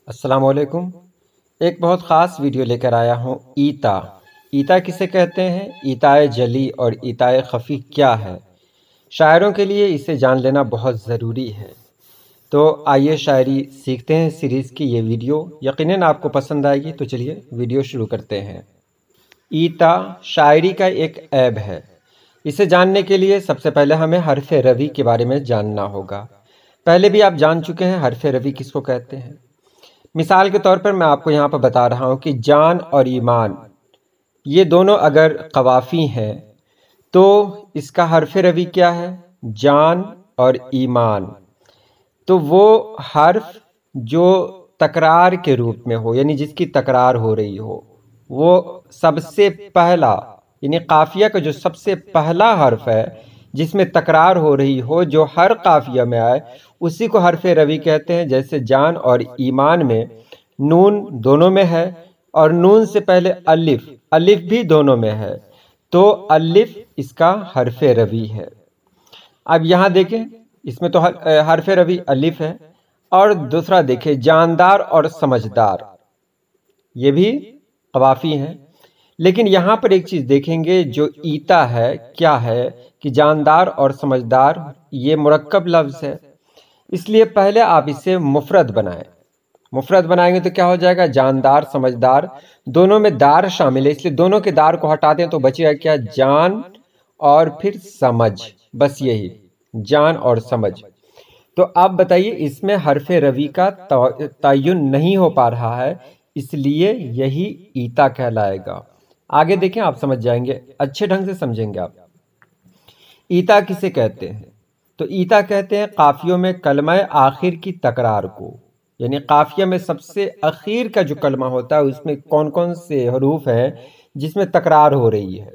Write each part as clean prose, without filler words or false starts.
السلام علیکم۔ ایک بہت خاص ویڈیو لے کر آیا ہوں۔ ایتا ایتا کسے کہتے ہیں؟ ایتائے جلی اور ایتائے خفی کیا ہے؟ شاعروں کے لیے اسے جان لینا بہت ضروری ہے۔ تو آئیے شاعری سیکھتے ہیں سیریز کی یہ ویڈیو، یقیناً آپ کو پسند آئے گی۔ تو چلیے ویڈیو شروع کرتے ہیں۔ ایتا شاعری کا ایک عیب ہے۔ اسے جاننے کے لیے سب سے پہلے ہمیں حرف روی کے بارے میں جاننا ہوگا۔ پہلے بھی آپ جان چکے ہیں حرف روی کس کو کہتے ہیں۔ مثال کے طور پر میں آپ کو یہاں پر بتا رہا ہوں کہ جان اور ایمان، یہ دونوں اگر قوافی ہیں تو اس کا حرف روی کیا ہے؟ جان اور ایمان۔ تو وہ حرف جو تکرار کے روپ میں ہو، یعنی جس کی تکرار ہو رہی ہو، وہ سب سے پہلا، یعنی قافیہ کا جو سب سے پہلا حرف ہے جس میں تکرار ہو رہی ہو، جو ہر قافیہ میں آئے، اسی کو حرف روی کہتے ہیں۔ جیسے جان اور ایمان میں نون دونوں میں ہے، اور نون سے پہلے الف، الف بھی دونوں میں ہے، تو الف اس کا حرف روی ہے۔ اب یہاں دیکھیں، اس میں تو حرف روی الف ہے، اور دوسرا دیکھیں جاندار اور سمجھدار، یہ بھی قوافی ہیں۔ لیکن یہاں پر ایک چیز دیکھیں گے جو ایتا ہے، کیا ہے کہ جاندار اور سمجھدار یہ مرکب لفظ ہے، اس لیے پہلے آپ اسے مفرد بنائیں۔ مفرد بنائیں گے تو کیا ہو جائے گا؟ جاندار سمجھدار، دونوں میں دار شامل ہے، اس لیے دونوں کے دار کو ہٹا دیں تو بچے گا کیا؟ جان اور پھر سمجھ، بس یہی جان اور سمجھ۔ تو آپ بتائیے، اس میں حرف روی کا تعین نہیں ہو پا رہا ہے، اس لیے یہی ایتا کہلائے گا۔ آگے دیکھیں، آپ سمجھ جائیں گے، اچھے ڈھنگ سے سمجھیں گے آپ۔ ایتا کسے کہتے ہیں؟ تو ایتا کہتے ہیں قافیوں میں کلمہ آخر کی تکرار کو، یعنی قافیہ میں سب سے اخیر کا جو کلمہ ہوتا ہے اس میں کون کون سے حروف ہیں جس میں تکرار ہو رہی ہے،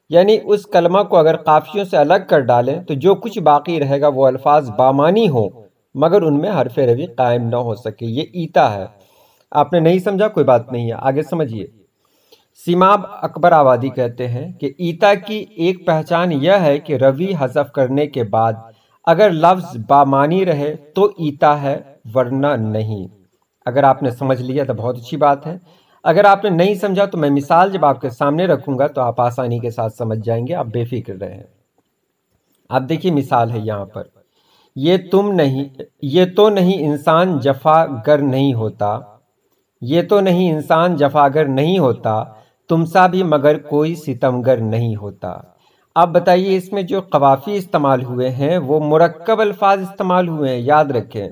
یعنی اس کلمہ کو اگر قافیوں سے الگ کر ڈالیں تو جو کچھ باقی رہے گا وہ الفاظ بامانی ہوں مگر ان میں حرف روی قائم نہ ہو سکے، یہ ایتا ہے۔ آپ نے نہیں سمجھا، کوئی بات نہیں ہے، آگے سمجھیے۔ سیماب اکبر آبادی کہتے ہیں کہ ایتا کی ایک پہچان یہ ہے کہ روی حذف کرنے کے بعد اگر لفظ بامانی رہے تو ایتا ہے، ورنہ نہیں۔ اگر آپ نے سمجھ لیا تو بہت اچھی بات ہے، اگر آپ نے نہیں سمجھا تو میں مثال جب آپ کے سامنے رکھوں گا تو آپ آسانی کے ساتھ سمجھ جائیں گے، آپ بے فکر رہیں۔ آپ دیکھیے مثال ہے یہاں پر، یہ تو نہیں انسان جفا گر نہیں ہوتا، یہ تو نہیں انسان جفاگر نہیں ہوتا، تم سا بھی مگر کوئی ستمگر نہیں ہوتا۔ اب بتائیے، اس میں جو قوافی استعمال ہوئے ہیں وہ مرکب الفاظ استعمال ہوئے ہیں، یاد رکھیں۔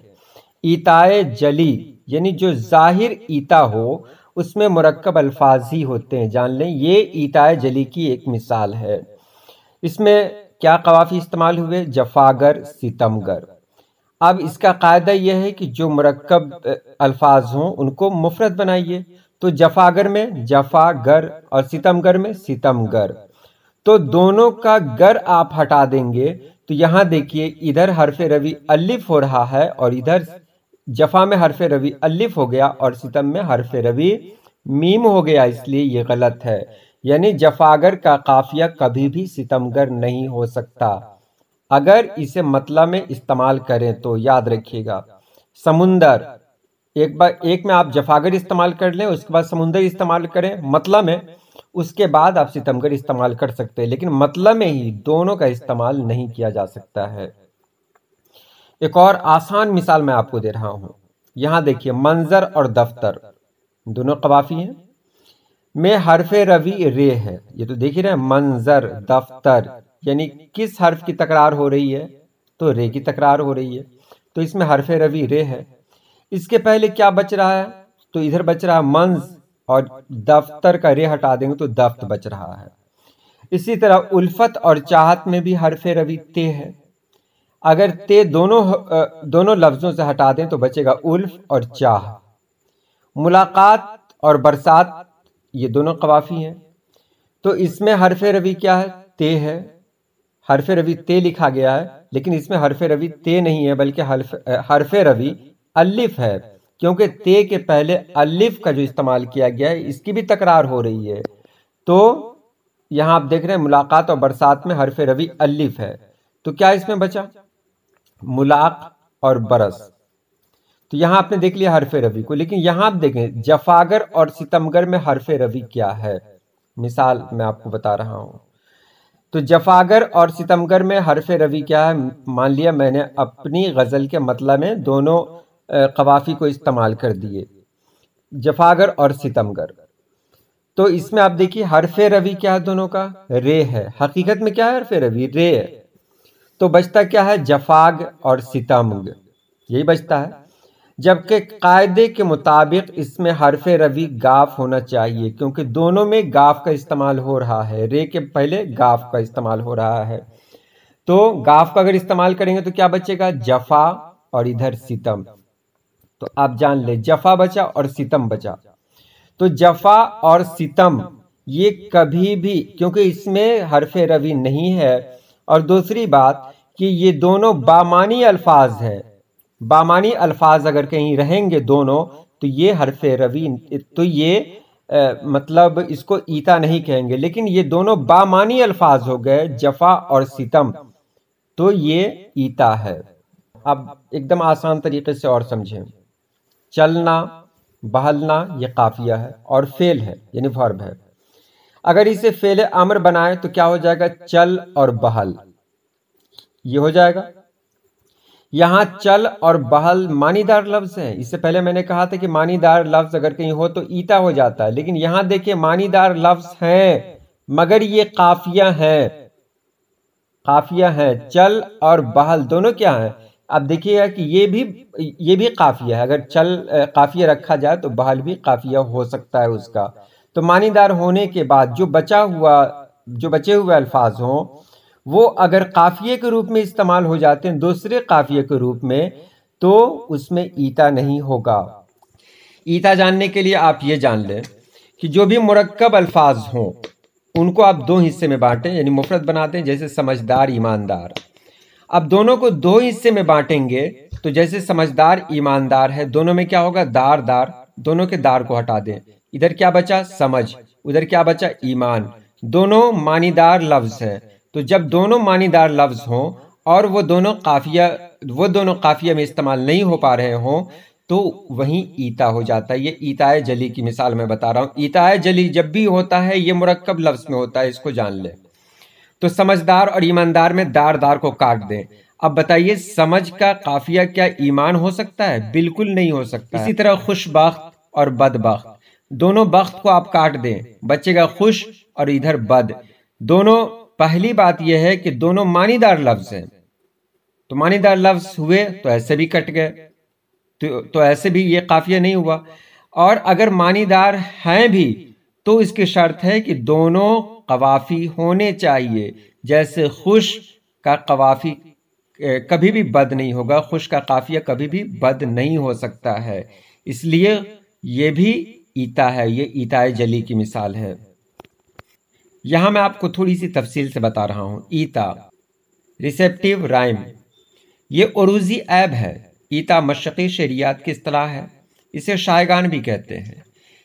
ایتائے جلی یعنی جو ظاہر ایتا ہو اس میں مرکب الفاظ ہی ہوتے ہیں، جان لیں، یہ ایتائے جلی کی ایک مثال ہے۔ اس میں کیا قوافی استعمال ہوئے؟ جفاگر، ستمگر۔ اب اس کا قاعدہ یہ ہے کہ جو مرکب الفاظ ہوں ان کو مفرد بنائیے، تو جفاگر میں جفاگر اور ستمگر میں ستمگر، تو دونوں کا گر آپ ہٹا دیں گے تو یہاں دیکھیے ادھر حرف روی الف ہو رہا ہے اور ادھر جفا میں حرف روی الف ہو گیا اور ستم میں حرف روی میم ہو گیا، اس لیے یہ غلط ہے۔ یعنی جفاگر کا قافیہ کبھی بھی ستمگر نہیں ہو سکتا اگر اسے مطلع میں استعمال کریں تو، یاد رکھیے گا۔ سمندر، ایک میں آپ جفاگر استعمال کر لیں، اس کے بعد سمندر استعمال کریں مطلع میں، اس کے بعد آپ ستمگر استعمال کر سکتے ہیں، لیکن مطلع میں ہی دونوں کا استعمال نہیں کیا جا سکتا ہے۔ ایک اور آسان مثال میں آپ کو دے رہا ہوں، یہاں دیکھیے منظر اور دفتر دونوں قوافی ہیں، میں حرف روی رے ہے، یہ تو دیکھ ہی رہے ہیں، منظر، دفتر، یعنی کس حرف کی تکرار ہو رہی ہے؟ تو رے کی تکرار ہو رہی ہے، تو اس میں حرف روی رے ہے۔ اس کے پہلے کیا بچ رہا ہے؟ تو ادھر بچ رہا ہے منز، اور دفتر کا رے ہٹا دیں گے تو دفت بچ رہا ہے۔ اسی طرح الفت اور چاہت میں بھی حرف روی تے ہے، اگر تے دونوں لفظوں سے ہٹا دیں تو بچے گا الف اور چاہ۔ ملاقات اور برسات یہ دونوں قوافی ہیں، تو اس میں حرف روی کیا ہے؟ تے ہے، حرف روی تے لکھا گیا ہے، لیکن اس میں حرف روی تے نہیں ہے بلکہ حرف روی الف ہے، کیونکہ تے کے پہلے الف کا جو استعمال کیا گیا ہے اس کی بھی تکرار ہو رہی ہے۔ تو یہاں آپ دیکھ رہے ہیں ملاقات اور برسات میں حرف روی الف ہے، تو کیا اس میں بچا؟ ملاق اور برس۔ تو یہاں آپ نے دیکھ لیا حرف روی کو، لیکن یہاں آپ دیکھیں جفاگر اور ستمگر میں حرف روی کیا ہے، مثال میں آپ کو بتا رہا ہوں۔ تو جفاگر اور ستمگر میں حرف روی کیا ہے، مان لیا میں نے اپنی غزل کے مطلع میں دونوں قوافی کو استعمال کر دیے، جفاگر اور ستمگر۔ تو اس میں آپ دیکھیے حرف روی کیا ہے دونوں کا، رے ہے، حقیقت میں کیا ہے حرف روی، رے ہے۔ تو بچتا کیا ہے، جفاگ اور ستمگ، یہی بچتا ہے۔ جبکہ قاعدے کے مطابق اس میں حرف روی گاف ہونا چاہیے، کیونکہ دونوں میں گاف کا استعمال ہو رہا ہے، رے کے پہلے گاف کا استعمال ہو رہا ہے۔ تو گاف کا اگر استعمال کریں گے تو کیا بچے گا، جفا اور ادھر ستم۔ تو آپ جان لیں جفا بچا اور ستم بچا۔ تو جفا اور ستم یہ کبھی بھی، کیونکہ اس میں حرف روی نہیں ہے، اور دوسری بات کہ یہ دونوں بامانی الفاظ ہیں، بامانی الفاظ اگر کہیں رہیں گے دونوں تو یہ حرف روی، تو یہ مطلب اس کو ایتا نہیں کہیں گے، لیکن یہ دونوں بامانی الفاظ ہو گئے جفا اور ستم، تو یہ ایتا ہے۔ اب ایک دم آسان طریقے سے اور سمجھیں، چلنا، بہلنا یہ قافیہ ہے اور فعل ہے یعنی ورب ہے۔ اگر اسے فعل امر بنائے تو کیا ہو جائے گا، چل اور بہل، یہ ہو جائے گا۔ یہاں چل اور بہل معنی دار لفظ ہیں، اس سے پہلے میں نے کہا تھا کہ معنی دار لفظ اگر کہیں ہو تو ایتا ہو جاتا ہے، لیکن یہاں دیکھیں معنی دار لفظ ہیں مگر یہ قافیہ ہیں، قافیہ ہیں، چل اور بہل دونوں کیا ہیں۔ اب دیکھیے گا کہ یہ بھی قافیہ ہے، اگر چل قافیہ رکھا جائے تو بہل بھی قافیہ ہو سکتا ہے اس کا۔ تو معنی دار ہونے کے بعد جو بچے ہوئے الفاظ ہوں وہ اگر قافیے کے روپ میں استعمال ہو جاتے ہیں دوسرے قافیے کے روپ میں تو اس میں ایتا نہیں ہوگا۔ ایتا جاننے کے لیے آپ یہ جان لیں کہ جو بھی مرکب الفاظ ہوں ان کو آپ دو حصے میں بانٹیں، یعنی مفرد بنا دیں، جیسے سمجھدار، ایماندار۔ اب دونوں کو دو حصے میں بانٹیں گے تو جیسے سمجھدار ایماندار ہے، دونوں میں کیا ہوگا، دار دار، دونوں کے دار کو ہٹا دیں، ادھر کیا بچا، سمجھ، ادھر کیا بچا، ایمان، دونوں معنی دار لفظ ہیں۔ تو جب دونوں معنی دار لفظ ہوں اور وہ دونوں قافیہ میں استعمال نہیں ہو پا رہے ہوں تو وہیں ایتا ہو جاتا ہے۔ یہ ایتائے جلی کی مثال میں بتا رہا ہوں۔ ایتائے جلی جب بھی ہوتا ہے یہ مرکب لفظ میں ہوتا ہے، اس کو جان لیں۔ تو سمجھدار اور ایماندار میں دار دار کو کاٹ دیں۔ اب بتائیے سمجھ کا قافیہ کیا ایمان ہو سکتا ہے؟ بالکل نہیں ہو سکتا۔ اسی طرح خوش بخت اور بد بخت، دونوں بخت کو آپ کاٹ دیں، بچے گا خوش اور ادھر بد۔ دونوں، پہلی بات یہ ہے کہ دونوں معنی دار لفظ ہیں، تو معنی دار لفظ ہوئے تو ایسے بھی کٹ گئے، تو ایسے بھی یہ قافیہ نہیں ہوا۔ اور اگر معنی دار ہیں بھی تو اس کی شرط ہے کہ دونوں قوافی ہونے چاہیے، جیسے خوش کا قوافی کبھی بھی بد نہیں ہوگا، خوش کا قافیہ کبھی بھی بد نہیں ہو سکتا ہے، اس لیے یہ بھی ایتا ہے، یہ ایتائے جلی کی مثال ہے۔ یہاں میں آپ کو تھوڑی سی تفصیل سے بتا رہا ہوں۔ ایتا ریسیپٹیو رائم، یہ عروضی عیب ہے۔ ایتا مشرقی شعریات کی اصطلاح ہے، اسے شائگان بھی کہتے ہیں۔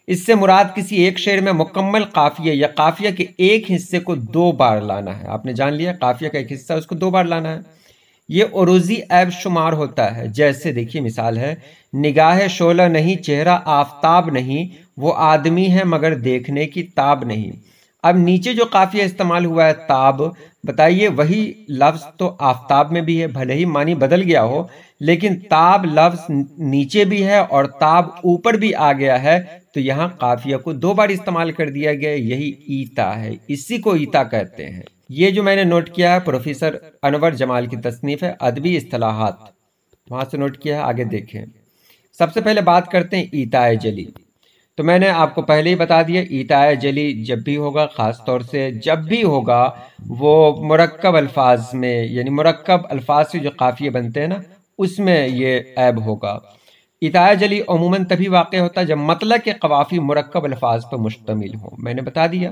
اس سے مراد کسی ایک شعر میں مکمل قافیہ یا قافیہ کے ایک حصے کو دو بار لانا ہے۔ آپ نے جان لیا قافیہ کا ایک حصہ اس کو دو بار لانا ہے، یہ عروضی عیب شمار ہوتا ہے۔ جیسے دیکھیے مثال ہے، نگاہ شعلہ نہیں، چہرہ آفتاب نہیں، وہ آدمی ہے مگر دیکھنے کی تاب نہیں۔ اب نیچے جو قافیہ استعمال ہوا ہے تاب، بتائیے وہی لفظ تو آفتاب میں بھی ہے، بھلے ہی معنی بدل گیا ہو لیکن تاب لفظ نیچے بھی ہے اور تاب اوپر بھی آ گیا ہے، تو یہاں قافیہ کو دو بار استعمال کر دیا گیا، یہی ایتا ہے، اسی کو ایتا کہتے ہیں۔ یہ جو میں نے نوٹ کیا ہے پروفیسر انور جمال کی تصنیف ہے ادبی اصطلاحات، وہاں سے نوٹ کیا ہے، آگے دیکھیں۔ سب سے پہلے بات کرتے ہیں ایتائے جلی۔ تو میں نے آپ کو پہلے ہی بتا دیا ایتائے جلی جب بھی ہوگا، خاص طور سے جب بھی ہوگا وہ مرکب الفاظ میں، یعنی مرکب الفاظ سے جو قافیے بنتے ہیں نا اس میں یہ عیب ہوگا۔ ایتائے جلی عموماً تبھی واقع ہوتا ہے جب مطلق کے قوافی مرکب الفاظ پر مشتمل ہوں، میں نے بتا دیا،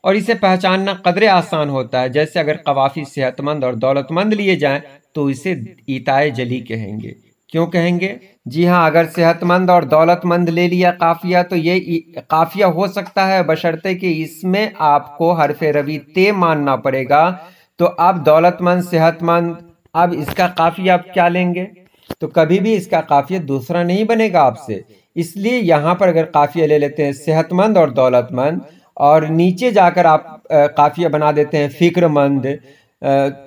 اور اسے پہچاننا قدرے آسان ہوتا ہے۔ جیسے اگر قوافی صحت مند اور دولت مند لیے جائیں تو اسے ایتائے جلی کہیں گے۔ کیوں کہیں گے؟ جی ہاں، اگر صحت مند اور دولت مند لے لیا قافیہ تو یہ قافیہ ہو سکتا ہے بشرطے کہ اس میں آپ کو حرف روی تے ماننا پڑے گا۔ تو اب دولت مند، صحت مند، اب اس کا قافیہ آپ کیا لیں گے؟ تو کبھی بھی اس کا قافیہ دوسرا نہیں بنے گا آپ سے. اس لیے یہاں پر اگر قافیہ لے لیتے ہیں صحت مند اور دولت مند، اور نیچے جا کر آپ قافیہ بنا دیتے ہیں فکر مند،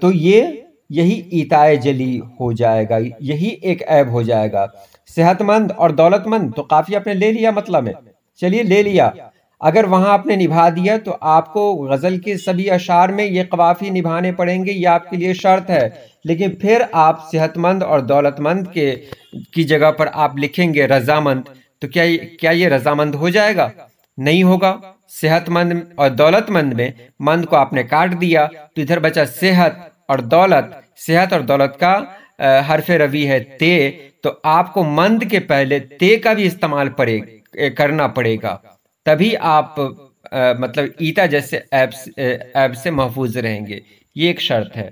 تو یہی ایتائے جلی ہو جائے گا، یہی ایک عیب ہو جائے گا. صحت مند اور دولت مند تو قافیہ آپ نے لے لیا، مطلب ہے چلیے لے لیا. اگر وہاں آپ نے نبھا دیا تو آپ کو غزل کے سبھی اشعار میں یہ قوافی نبھانے پڑیں گے، یہ آپ کے لیے شرط ہے. لیکن پھر آپ صحت مند اور دولت مند کی جگہ پر آپ لکھیں گے رضامند، تو کیا یہ رضامند ہو جائے گا؟ نہیں ہوگا. صحت مند اور دولت مند میں مند کو آپ نے کاٹ دیا تو ادھر بچا صحت اور دولت. صحت اور دولت کا حرف روی ہے تے، تو آپ کو مند کے پہلے تے کا بھی استعمال کرنا پڑے گا، تبھی آپ مطلب ایتا جیسے عیب سے محفوظ رہیں گے. یہ ایک شرط ہے.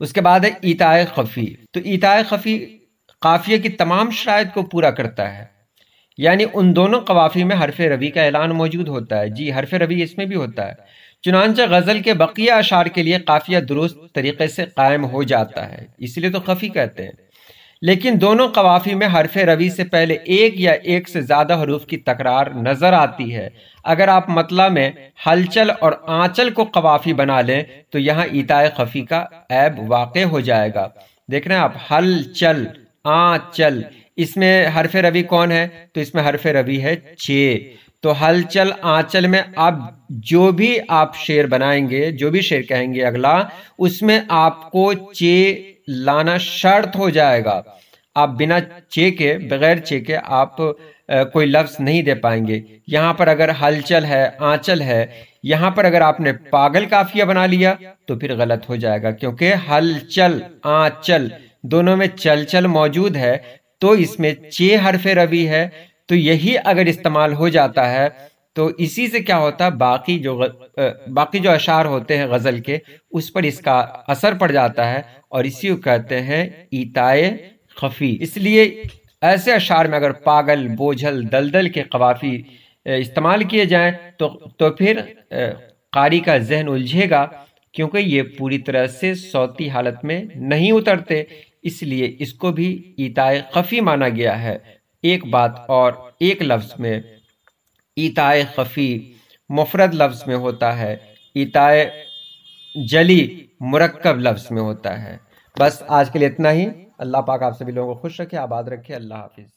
اس کے بعد ہے ایتائے خفی. تو ایتائے خفی قافیہ کی تمام شرائط کو پورا کرتا ہے، یعنی ان دونوں قوافی میں حرف روی کا اعلان موجود ہوتا ہے. جی حرف روی اس میں بھی ہوتا ہے. چنانچہ غزل کے بقیہ اشعار کے لیے قافیہ درست طریقے سے قائم ہو جاتا ہے، اس لیے تو خفی کہتے ہیں. لیکن دونوں قوافی میں حرف روی سے پہلے ایک یا ایک سے زیادہ حروف کی تکرار نظر آتی ہے. اگر آپ مطلع میں ہلچل اور آنچل کو قوافی بنا لیں تو یہاں ایتائے خفی کا عیب واقع ہو جائے گا. دیکھ رہے ہیں آپ، ہلچل آنچل، اس میں حرف روی کون ہے؟ تو اس میں حرف روی ہے چے. تو ہلچل آنچل میں اب جو بھی آپ شعر بنائیں گے، جو بھی شعر کہیں گے اگلا، اس میں آپ کو چے لانا شرط ہو جائے گا. آپ بنا چے کے، بغیر چے کے آپ کوئی لفظ نہیں دے پائیں گے. یہاں پر اگر ہلچل ہے، آنچل ہے، یہاں پر اگر آپ نے پاگل قافیہ بنا لیا تو پھر غلط ہو جائے گا، کیونکہ ہلچل آنچل دونوں میں چل چل موجود ہے، تو اس میں چے حرف روی ہے. تو یہی اگر استعمال ہو جاتا ہے تو اسی سے کیا ہوتا ہے، باقی جو اشعار ہوتے ہیں غزل کے، اس پر اس کا اثر پڑ جاتا ہے، اور اسی کو کہتے ہیں ایتائے خفی. اس لیے ایسے اشعار میں اگر پاگل، بوجھل، دلدل کے قوافی استعمال کیے جائیں تو پھر قاری کا ذہن الجھے گا، کیونکہ یہ پوری طرح سے صوتی حالت میں نہیں اترتے. اس لیے اس کو بھی ایتائے خفی مانا گیا ہے. ایک بات اور، ایک لفظ میں ایتائے خفی مفرد لفظ میں ہوتا ہے، ایتائے جلی مرکب لفظ میں ہوتا ہے. بس آج کے لیے اتنا ہی. اللہ پاک آپ سبھی لوگوں کو خوش رکھے، آباد رکھے. اللہ حافظ.